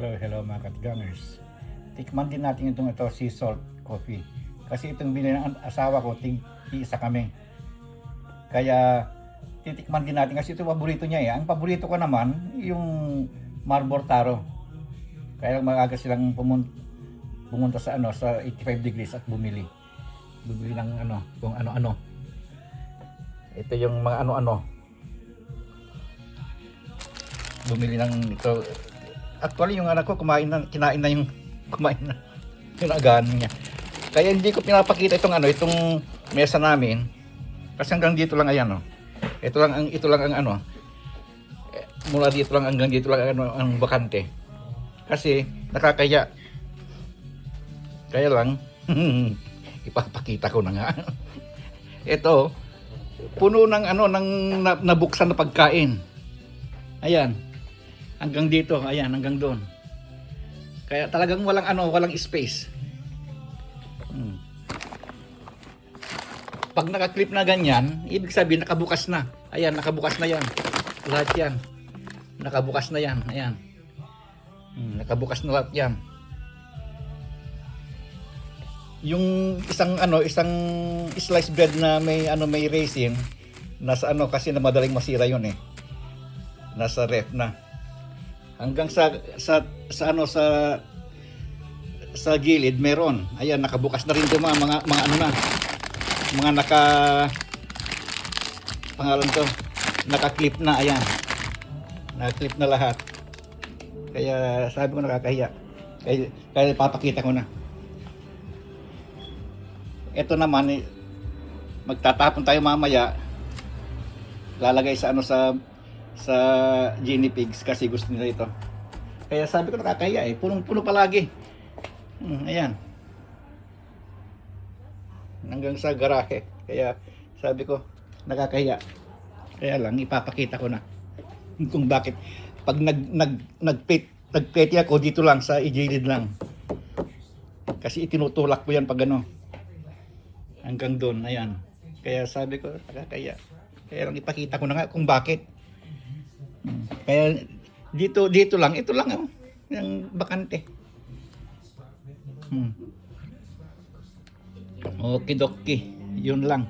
Hello mga katgangers. Tikman din natin ito sea salt coffee. Kasi itong binili ng asawa ko, isa kami. Kaya titikman din natin kasi ito paborito niya eh. Ang paborito ko naman, yung Marlboro Taro. Kaya maaga silang pumunta sa sa 85 degrees at bumili ng kung ano-ano. Ito yung mga ano-ano. Bumili ng ito. Actually yung anak ko kinain na yung agahan niya. Kaya hindi ko pinapakita itong mesa namin. Kasi hanggang dito lang ayan Ito lang ang mula dito lang hanggang dito lang ang bakante. Kasi nakakaya. Kaya lang ipapakita ko na nga. Ito puno ng nabuksan na pagkain. Ayan. Hanggang dito, ayan, hanggang doon. Kaya talagang walang space. Pag naka-clip na ganyan, ibig sabihin nakabukas na. Ayan, nakabukas na 'yan. Lahat 'yan. Nakabukas na 'yan, ayan. Nakabukas na lahat 'yan. Yung isang sliced bread na may raisin, nasa kasi na madaling masira 'yon eh. Nasa ref na. Hanggang sa gilid meron. Ayan, nakabukas na rin 'yung mga naka-clip na, ayan. Naka-clip na lahat. Kaya sabi ko nakakahiya. Kaya papakita ko na. Ito naman magtatapon tayo mamaya. Lalagay sa sa guinea pigs kasi gusto nila ito. Kaya sabi ko nakakahiya eh. Punong-puno palagi. Ayan. Hanggang sa garahe. Kaya sabi ko nakakahiya. Kaya lang ipapakita ko na kung bakit pag nagpeti ako dito lang sa igilid lang. Kasi itinutulak ko yan pag hanggang doon. Ayan. Kaya sabi ko nakakahiya. Kaya lang ipakita ko na nga kung bakit. Kaya dito lang, ito lang yung bakante. Okidoki, yun lang.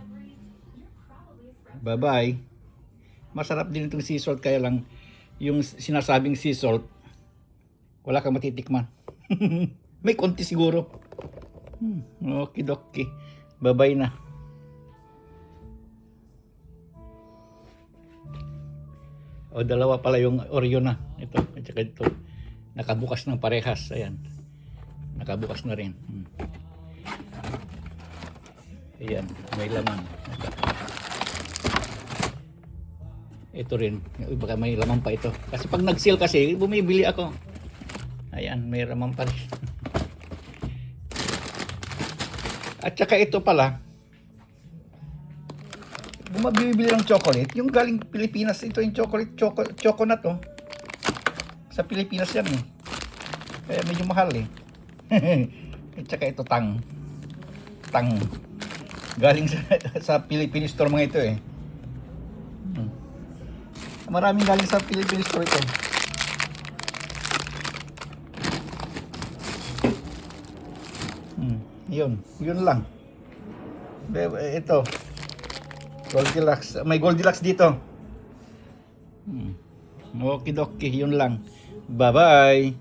Bye-bye. Masarap din itong sea salt, kaya lang yung sinasabing sea salt, wala kang matitikman. May konti siguro. Okidoki. Bye-bye na. O dalawa pala yung Oreo na. Ito, at saka ito. Nakabukas ng parehas. Ayan. Nakabukas na rin. Ayan, may laman. Ito rin. Baka may laman pa ito. Kasi pag nag-sale kasi, bumibili ako. Ayan, may laman pa rin. At saka ito pala, bumibili ng chocolate, yung galing Pilipinas, ito yung chocolate sa Pilipinas yan eh. Kaya medyo mahal eh. At saka ito tang galing sa Philippine store mga ito eh. Maraming galing sa Philippine store ito. Yun lang. Ito Goldilocks. May Goldilocks dito. Okidoki, yun lang. Bye-bye.